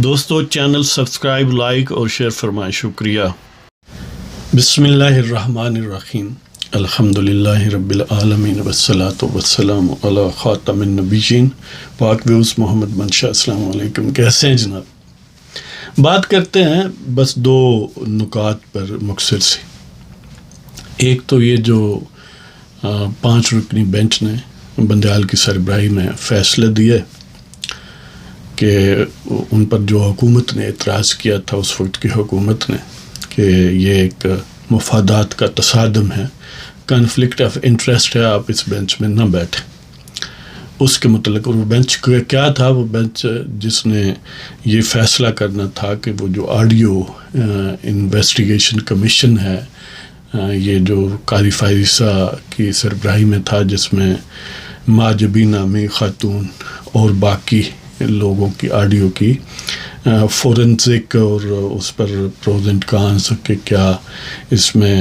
دوستو channel subscribe, like اور share فرمائیں، شکریہ۔ بسم اللہ الرحمن الرحیم، الحمدللہ رب العالمین والصلاة والسلام علی خاتم النبیین پاک ویوز محمد منشا۔ السلام علیکم، کیسے ہیں جناب؟ بات کرتے ہیں بس دو نکات پر مختصر سی۔ ایک تو یہ جو 5 رکنی بینچ نے بندیال کی سربراہی میں فیصلہ دیے کہ ان پر جو حکومت نے اعتراض کیا تھا، اس وقت کی حکومت نے، کہ یہ ایک مفادات کا تصادم ہے، کنفلکٹ آف انٹرسٹ ہے، آپ اس بینچ میں نہ بیٹھیں۔ اس کے متعلق وہ بینچ کیا تھا؟ وہ بینچ جس نے یہ فیصلہ کرنا تھا کہ وہ جو آڈیو انویسٹیگیشن کمیشن ہے، یہ جو قاضی فائزہ کی سربراہی میں تھا، جس میں ماجبی نامی خاتون اور باقی لوگوں کی آڈیو کی فورنزک اور اس پر پروز اینڈ کانس کہ کیا اس میں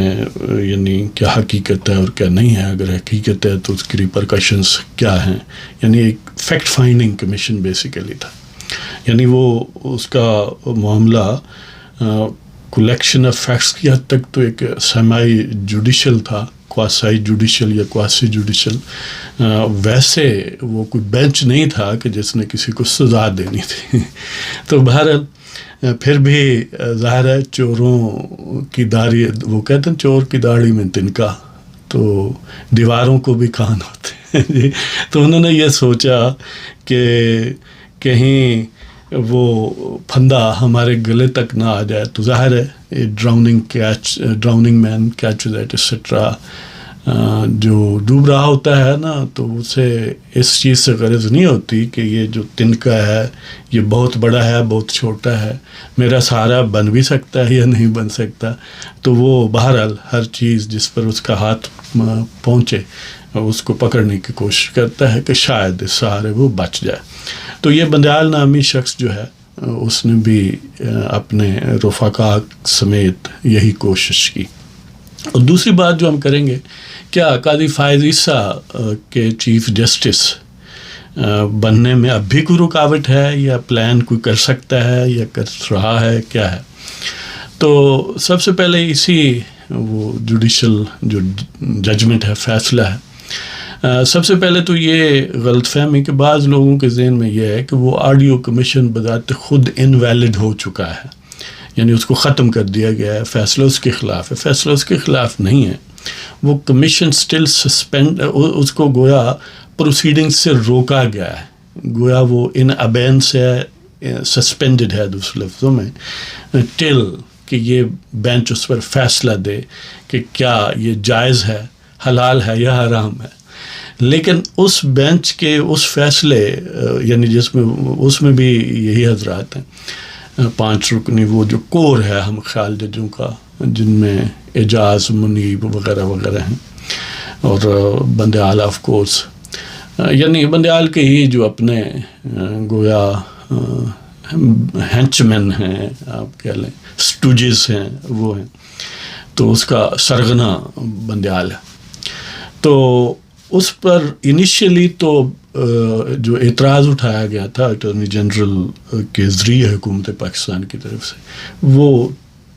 یعنی کیا حقیقت ہے اور کیا نہیں ہے، اگر حقیقت ہے تو اس کی ریپرکشنز کیا ہیں، یعنی ایک فیکٹ فائنڈنگ کمیشن بیسیکلی تھا۔ یعنی وہ اس کا معاملہ کلیکشن آف فیکٹس کی حد تک تو ایک سیمی جوڈیشل تھا، کواسائی جوڈیشل یا کواسí جوڈیشل، ویسے وہ کوئی بینچ نہیں تھا کہ جس نے کسی کو سزا دینی تھی۔ تو بہرحال پھر بھی ظاہر ہے چوروں کی داڑھی، وہ کہتے ہیں چور کی داڑھی میں تنکا، تو دیواروں کو بھی کان ہوتے ہیں۔ تو انہوں نے یہ سوچا کہ کہیں وہ پھندا ہمارے گلے تک نہ آ جائے، تو ظاہر ہے ڈراؤننگ مین کیچز ایٹسٹرا، جو ڈوب رہا ہوتا ہے نا، تو اسے اس چیز سے غرض نہیں ہوتی کہ یہ جو تنکا ہے یہ بہت بڑا ہے، بہت چھوٹا ہے، میرا سہارا بن بھی سکتا ہے یا نہیں بن سکتا۔ تو وہ بہرحال ہر چیز جس پر اس کا ہاتھ پہنچے اس کو پکڑنے کی کوشش کرتا ہے کہ شاید اس سہارے وہ بچ جائے۔ تو یہ بندیال نامی شخص جو ہے اس نے بھی اپنے رفقا سمیت یہی کوشش کی۔ اور دوسری بات جو ہم کریں گے، کیا قاضی فائز عیسیٰ کے چیف جسٹس بننے میں اب بھی کوئی رکاوٹ ہے، یا پلان کوئی کر سکتا ہے یا کر رہا ہے، کیا ہے؟ تو سب سے پہلے اسی وہ جوڈیشل جو ججمنٹ ہے، فیصلہ ہے، سب سے پہلے تو یہ غلط فہمی کہ بعض لوگوں کے ذہن میں یہ ہے کہ وہ آڈیو کمیشن بذات خود انویلڈ ہو چکا ہے، یعنی اس کو ختم کر دیا گیا ہے، فیصلہ اس کے خلاف ہے۔ فیصلہ اس کے خلاف نہیں ہے، وہ کمیشن سٹل سسپینڈ، اس کو گویا پروسیڈنگ سے روکا گیا ہے، گویا وہ ان ابینس ہے، سسپینڈڈ ہے دوسرے لفظوں میں، ٹل کہ یہ بینچ اس پر فیصلہ دے کہ کیا یہ جائز ہے، حلال ہے یا حرام ہے۔ لیکن اس بینچ کے اس فیصلے، یعنی جس میں اس میں بھی یہی حضرات ہیں 5 رکنی، وہ جو کور ہے ہم خیال ججوں کا، جن میں اعجاز، منیب وغیرہ وغیرہ ہیں، اور بندیال آف کورس، یعنی بندیال کے ہی جو اپنے گویا ہینچ مین ہیں، آپ کہہ لیں سٹوجز ہیں، وہ ہیں، تو اس کا سرغنہ بندیال ہے۔ تو اس پر انیشیلی تو جو اعتراض اٹھایا گیا تھا اٹارنی جنرل کے ذریعے حکومت پاکستان کی طرف سے، وہ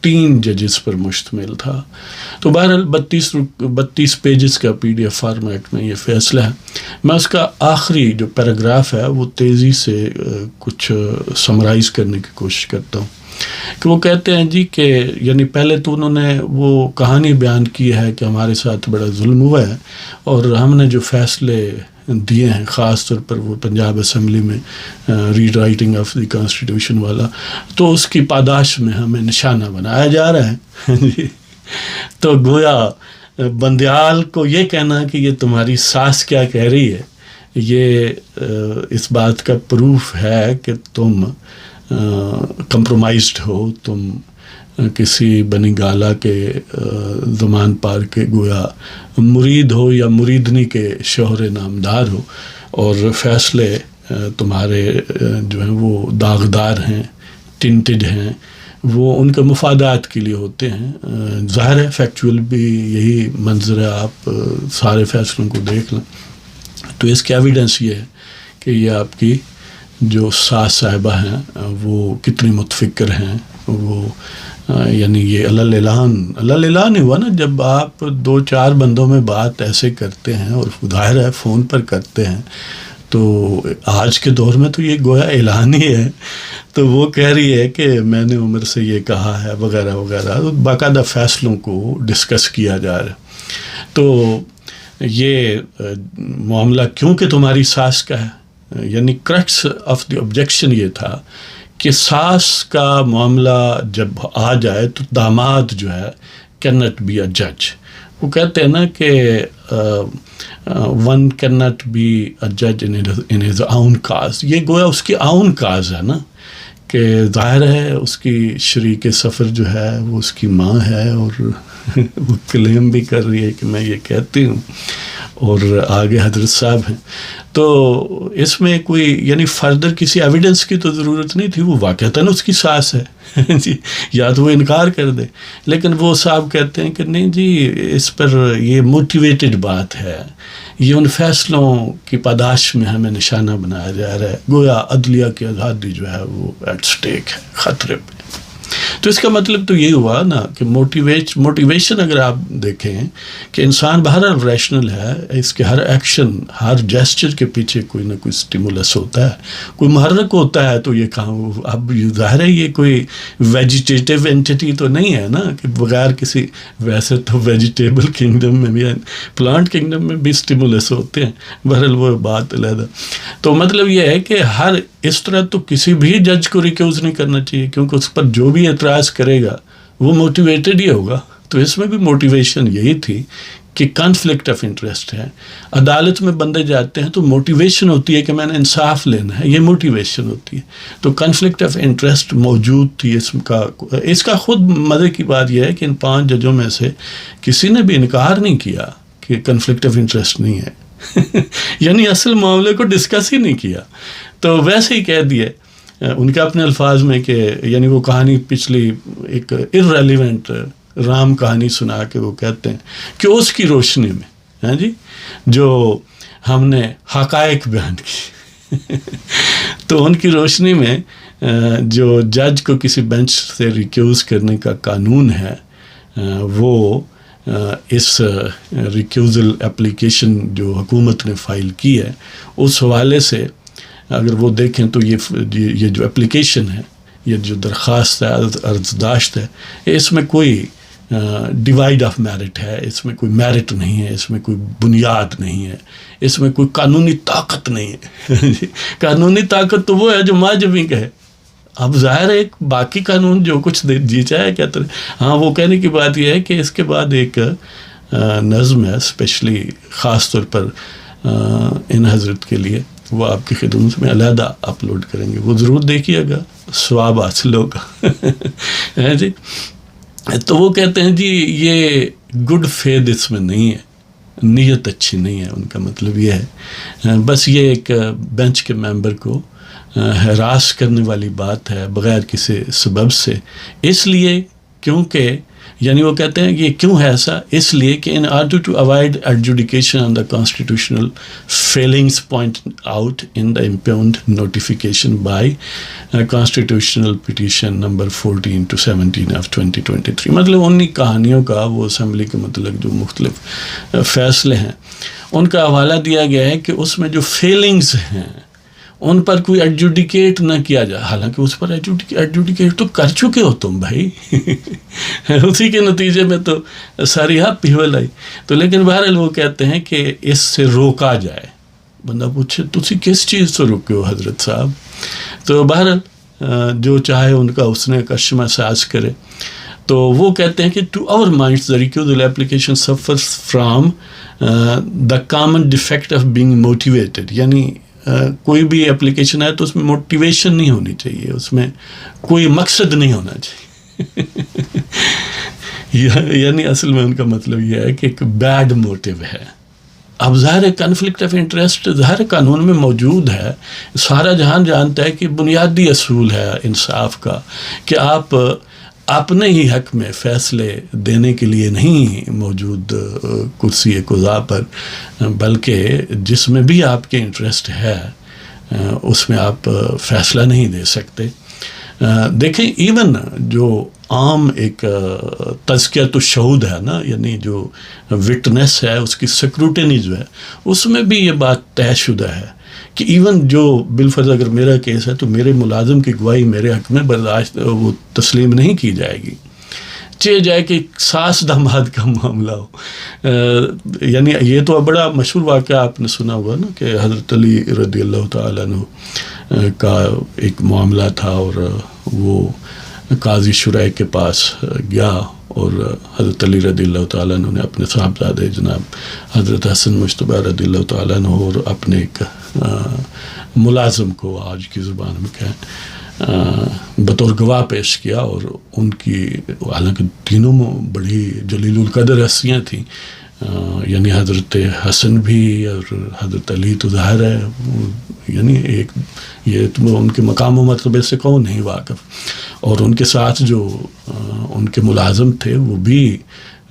3 ججز پر مشتمل تھا۔ تو بہرحال 32 پیجز کا PDF فارمیٹ میں یہ فیصلہ ہے۔ میں اس کا آخری جو پیراگراف ہے وہ تیزی سے کچھ سمرائز کرنے کی کوشش کرتا ہوں، کہ وہ کہتے ہیں جی کہ یعنی پہلے تو انہوں نے وہ کہانی بیان کی ہے کہ ہمارے ساتھ بڑا ظلم ہوا ہے، اور ہم نے جو فیصلے دیے ہیں، خاص طور پر وہ پنجاب اسمبلی میں ری رائٹنگ آف دی کانسٹیٹیوشن والا، تو اس کی پاداش میں ہمیں نشانہ بنایا جا رہا ہے۔ تو گویا بندیال کو یہ کہنا کہ یہ تمہاری ساس کیا کہہ رہی ہے، یہ اس بات کا پروف ہے کہ تم کمپرومائزڈ ہو، تم کسی بنی گالا کے زمان پار کے گویا مرید ہو یا مریدنی کے شوہر نامدار ہو، اور فیصلے تمہارے جو ہیں وہ داغدار ہیں، ٹنٹڈ ہیں، وہ ان کے مفادات کے لیے ہوتے ہیں۔ ظاہر ہے فیکچول بھی یہی منظر ہے، آپ سارے فیصلوں کو دیکھ لیں تو اس کی ایویڈنس یہ ہے کہ یہ آپ کی جو ساس صاحبہ ہیں وہ کتنی متفکر ہیں. وہ یعنی یہ اللہ ہوا نا، جب آپ 2-4 بندوں میں بات ایسے کرتے ہیں اور ظاہر ہے فون پر کرتے ہیں، تو آج کے دور میں تو یہ گویا اعلان ہی ہے. تو وہ کہہ رہی ہے کہ میں نے عمر سے یہ کہا ہے وغیرہ وغیرہ، باقاعدہ فیصلوں کو ڈسکس کیا جا رہا ہے. تو یہ معاملہ کیونکہ تمہاری ساس کا ہے، یعنی کریکٹس آف دی آبجیکشن یہ تھا کہ ساس کا معاملہ جب آ جائے تو داماد جو ہے کین ناٹ بی اے جج. وہ کہتے ہیں نا کہ ون کین ناٹ بی اے جج ان ہز آؤن کاز. یہ گویا اس کی آؤن کاز ہے نا، کہ ظاہر ہے اس کی شریک سفر جو ہے وہ اس کی ماں ہے، اور وہ کلیم بھی کر رہی ہے کہ میں یہ کہتی ہوں، اور آگے حضرت صاحب ہیں. تو اس میں کوئی یعنی فردر کسی ایویڈنس کی تو ضرورت نہیں تھی، وہ واقعتاً اس کی ساس ہے جی، یا تو وہ انکار کر دے. لیکن وہ صاحب کہتے ہیں کہ نہیں جی، اس پر یہ موٹیویٹڈ بات ہے، یہ ان فیصلوں کی پاداش میں ہمیں نشانہ بنایا جا رہا ہے، گویا عدلیہ کی آزادی جو ہے وہ ایٹ سٹیک ہے، خطرے پہ. تو اس کا مطلب تو یہ ہوا نا کہ موٹیویشن اگر آپ دیکھیں کہ انسان بہرحال ریشنل ہے، اس کے ہر ایکشن، ہر جیسچر کے پیچھے کوئی نہ کوئی سٹیمولس ہوتا ہے، کوئی محرک ہوتا ہے. تو یہ کہاں اب ظاہر ہے یہ کوئی ویجیٹیٹیو اینٹی تو نہیں ہے نا، کہ بغیر کسی، ویسے تو ویجیٹیبل کنگڈم میں بھی، پلانٹ کنگڈم میں بھی سٹیمولس ہوتے ہیں، بہرحال وہ بات علیحدہ. تو مطلب یہ ہے کہ ہر اس طرح تو کسی بھی جج کو ریکیوز نہیں کرنا چاہیے، کیونکہ اس پر جو بھی اعتراض کرے گا وہ موٹیویٹڈ ہی ہوگا. تو اس میں بھی موٹیویشن یہی تھی کہ کانفلکٹ آف انٹرسٹ ہے. عدالت میں بندے جاتے ہیں تو موٹیویشن ہوتی ہے کہ میں نے انصاف لینا ہے، یہ موٹیویشن ہوتی ہے. تو کانفلکٹ آف انٹرسٹ موجود تھی. اس کا خود مزے کی بات یہ ہے کہ ان 5 ججوں میں سے کسی نے بھی انکار نہیں کیا کہ کنفلکٹ آف انٹرسٹ نہیں ہے یعنی اصل معاملے کو ڈسکس ہی نہیں کیا. تو ویسے ہی کہہ دیے ان کے اپنے الفاظ میں کہ یعنی وہ کہانی پچھلی ایک irrelevant رام کہانی سنا کے وہ کہتے ہیں کہ اس کی روشنی میں، ہاں جی، جو ہم نے حقائق بیان کی تو ان کی روشنی میں جو جج کو کسی بینچ سے ریکیوز کرنے کا قانون ہے، وہ اس ریکیوزل اپلیکیشن جو حکومت نے فائل کی ہے اس حوالے سے اگر وہ دیکھیں تو یہ جو اپلیکیشن ہے، یہ جو درخواست ہے، عرضداشت ہے، اس میں کوئی ڈیوائڈ آف میرٹ ہے، اس میں کوئی میرٹ نہیں ہے، اس میں کوئی بنیاد نہیں ہے، اس میں کوئی قانونی طاقت نہیں ہے قانونی طاقت تو وہ ہے جو ماجبی کا ہے. اب ظاہر ہے ایک باقی قانون جو کچھ جی چاہے کہتے ہیں. ہاں، وہ کہنے کی بات یہ ہے کہ اس کے بعد ایک نظم ہے اسپیشلی خاص طور پر ان حضرت کے لیے، وہ آپ کی خدمت میں علیحدہ اپلوڈ کریں گے، وہ ضرور دیکھیے گا، ثواب حاصل ہوگا جی. تو وہ کہتے ہیں جی یہ گڈ فیتھ اس میں نہیں ہے، نیت اچھی نہیں ہے. ان کا مطلب یہ ہے بس یہ ایک بینچ کے ممبر کو ہراس کرنے والی بات ہے بغیر کسی سبب سے، اس لیے کیونکہ یعنی وہ کہتے ہیں یہ کیوں ہے ایسا، اس لیے کہ in order to avoid adjudication on the constitutional failings point out in the impugned notification by constitutional petition number 14/17 of 2023. مطلب انہی کہانیوں کا وہ اسمبلی کے متعلق جو مختلف فیصلے ہیں ان کا حوالہ دیا گیا ہے کہ اس میں جو فیلنگز ہیں ان پر کوئی ایڈجوڈیکیٹ نہ کیا جائے، حالانکہ اس پر ایڈجوڈیکیٹ تو کر چکے ہو تم بھائی اسی کے نتیجے میں تو ساری آپ پیول آئی. تو لیکن بہرحال وہ کہتے ہیں کہ اس سے روکا جائے. بندہ پوچھے تسی کس چیز سے روکے ہو حضرت صاحب؟ تو بہرحال جو چاہے ان کا اس نے کشمہ ساز کرے. تو وہ کہتے ہیں کہ to our minds the recusal application suffers from the common defect of being motivated. یعنی کوئی بھی اپلیکیشن ہے تو اس میں موٹیویشن نہیں ہونی چاہیے، اس میں کوئی مقصد نہیں ہونا چاہیے یعنی اصل میں ان کا مطلب یہ ہے کہ ایک بیڈ موٹیو ہے. اب ظاہر کنفلکٹ آف انٹرسٹ ظاہر قانون میں موجود ہے، سارا جہان جانتا ہے کہ بنیادی اصول ہے انصاف کا کہ آپ اپنے ہی حق میں فیصلے دینے کے لیے نہیں موجود کرسی قضا پر، بلکہ جس میں بھی آپ کے انٹرسٹ ہے اس میں آپ فیصلہ نہیں دے سکتے. دیکھیں ایون جو عام ایک تزکیۃ الشہود ہے نا، یعنی جو وٹنس ہے اس کی سکروٹنی جو ہے، اس میں بھی یہ بات طے شدہ ہے کہ ایون جو بالفرض اگر میرا کیس ہے تو میرے ملازم کی گواہی میرے حق میں برداشت وہ تسلیم نہیں کی جائے گی، چاہے جائے کہ ساس داماد کا معاملہ ہو. یعنی یہ تو بڑا مشہور واقعہ آپ نے سنا ہوگا نا کہ حضرت علی رضی اللہ تعالیٰ عنہ کا ایک معاملہ تھا اور وہ قاضی شرح کے پاس گیا اور حضرت علی رضی اللہ تعالیٰ عنہ نے اپنے صاحبزادے جناب حضرت حسن مجتبیٰ رضی اللہ تعالیٰ عنہ اور اپنے ایک ملازم کو آج کی زبان میں کہیں بطور گواہ پیش کیا، اور ان کی حالانکہ تینوں میں بڑی جلیل القدر ہستیاں تھیں، یعنی حضرت حسن بھی اور حضرت علی تو ظاہر ہے، یعنی ایک یہ تو ان کے مقام و مرتبے سے کون نہیں واقف، اور ان کے ساتھ جو ان کے ملازم تھے وہ بھی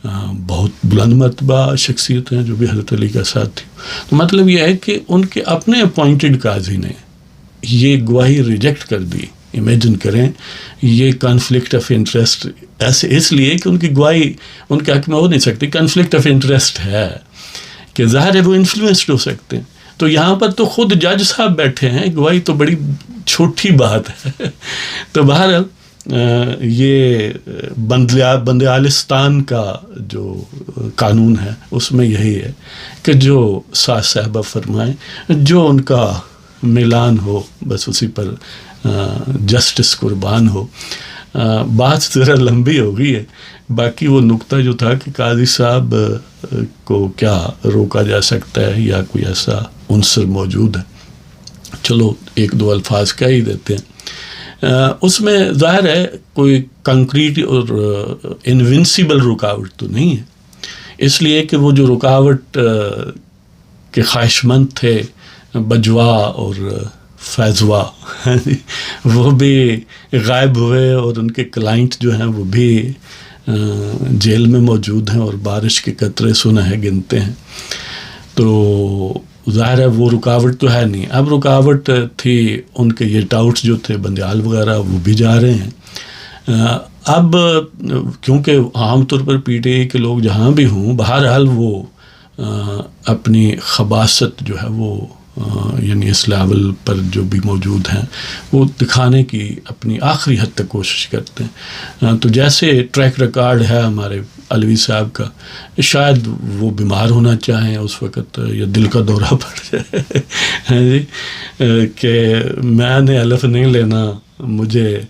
بہت بلند مرتبہ شخصیت ہیں جو بھی حضرت علی کا ساتھ تھی. تو مطلب یہ ہے کہ ان کے اپنے اپوائنٹڈ قاضی نے یہ گواہی ریجیکٹ کر دی. امیجن کریں یہ کانفلکٹ آف انٹرسٹ ایسے اس لیے کہ ان کی گواہی ان کے حق میں ہو نہیں سکتی، کانفلکٹ آف انٹرسٹ ہے کہ ظاہر ہے وہ انفلوئنسڈ ہو سکتے ہیں. تو یہاں پر تو خود جج صاحب بیٹھے ہیں، گواہی تو بڑی چھوٹی بات ہے. تو بہرحال یہ بندیالستان کا جو قانون ہے اس میں یہی ہے کہ جو ساس صاحبہ فرمائیں، جو ان کا ملان ہو بس اسی پر جسٹس قربان ہو. بات ذرا لمبی ہو گئی ہے، باقی وہ نقطہ جو تھا کہ قاضی صاحب کو کیا روکا جا سکتا ہے یا کوئی ایسا عنصر موجود ہے، چلو ایک دو الفاظ کہہ ہی دیتے ہیں. اس میں ظاہر ہے کوئی کنکریٹ اور انونسیبل رکاوٹ تو نہیں ہے، اس لیے کہ وہ جو رکاوٹ کے خواہش مند تھے بجوا اور فیضوا وہ بھی غائب ہوئے، اور ان کے کلائنٹ جو ہیں وہ بھی جیل میں موجود ہیں اور بارش کے قطرے سنا ہے گنتے ہیں. تو ظاہر ہے وہ رکاوٹ تو ہے نہیں. اب رکاوٹ تھی ان کے یہ ٹاؤٹس جو تھے بندیال وغیرہ وہ بھی جا رہے ہیں. اب کیونکہ عام طور پر پی ٹی آئی کے لوگ جہاں بھی ہوں بہرحال وہ اپنی خباثت جو ہے وہ یعنی اس لیول پر جو بھی موجود ہیں وہ دکھانے کی اپنی آخری حد تک کوشش کرتے ہیں. تو جیسے ٹریک ریکارڈ ہے ہمارے علوی صاحب کا، شاید وہ بیمار ہونا چاہیں اس وقت یا دل کا دورہ پڑ جائے جی کہ میں نے حلف نہیں لینا، مجھے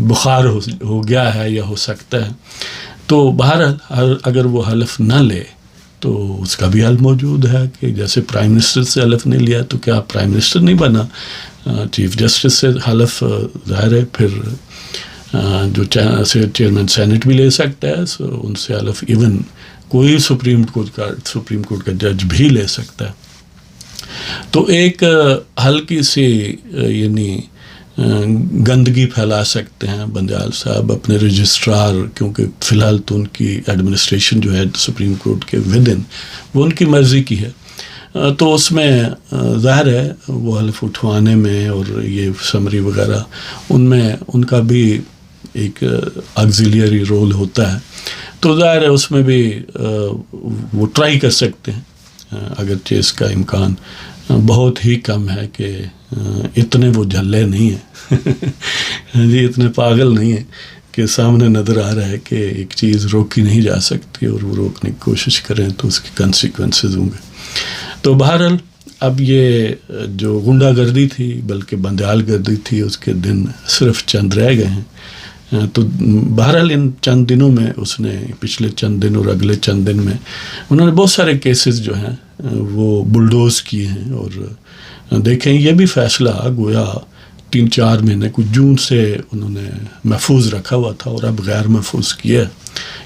بخار ہو گیا ہے یا ہو سکتا ہے. تو بہرحال اگر وہ حلف نہ لے تو اس کا بھی حل موجود ہے کہ جیسے پرائم منسٹر سے حلف نہیں لیا تو کیا پرائم منسٹر نہیں بنا، چیف جسٹس سے حلف ظاہر ہے پھر جو چیئرمین سینٹ بھی لے سکتا ہے، ان سے حلف ایون کوئی سپریم کورٹ کا جج بھی لے سکتا ہے. تو ایک ہلکی سی یعنی گندگی پھیلا سکتے ہیں بندیال صاحب اپنے رجسٹرار، کیونکہ فی الحال تو ان کی ایڈمنسٹریشن جو ہے سپریم کورٹ کے ودن وہ ان کی مرضی کی ہے. تو اس میں ظاہر ہے وہ حلف اٹھوانے میں اور یہ سمری وغیرہ ان میں ان کا بھی ایک آگزیلیری رول ہوتا ہے. تو ظاہر ہے اس میں بھی وہ ٹرائی کر سکتے ہیں، اگرچہ اس کا امکان بہت ہی کم ہے کہ اتنے وہ جھلے نہیں ہیں جی، اتنے پاگل نہیں ہیں کہ سامنے نظر آ رہا ہے کہ ایک چیز روکی نہیں جا سکتی اور وہ روکنے کی کوشش کریں تو اس کے کنسیکوینسز ہوں گے. تو بہرحال اب یہ جو غنڈہ گردی تھی بلکہ بندیال گردی تھی اس کے دن صرف چند رہ گئے ہیں. تو بہرحال ان چند دنوں میں اس نے پچھلے چند دن اور اگلے چند دن میں انہوں نے بہت سارے کیسز جو ہیں وہ بلڈوز کیے ہیں. اور دیکھیں یہ بھی فیصلہ گویا 3-4 مہینے کچھ جون سے انہوں نے محفوظ رکھا ہوا تھا اور اب غیر محفوظ کیا،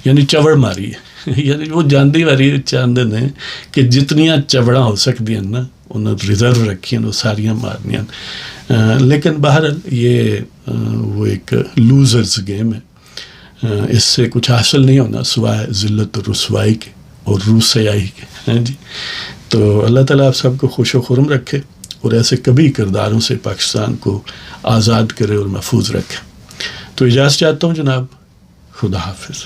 یعنی چوڑ ماری ہے یعنی وہ جاندی والی چاند نے کہ جتنیاں چوڑاں ہو سکتی ہیں نا انہوں نے ریزرو رکھی ہیں وہ ساریاں مارنیاں. لیکن بہرحال یہ وہ ایک لوزرز گیم ہے، اس سے کچھ حاصل نہیں ہونا سوائے ذلت و رسوائی کے اور روح سیاہی کے. جی تو اللہ تعالیٰ آپ سب کو خوش و خرم رکھے اور ایسے کبھی کرداروں سے پاکستان کو آزاد کرے اور محفوظ رکھے۔ تو اجازت چاہتا ہوں جناب، خدا حافظ۔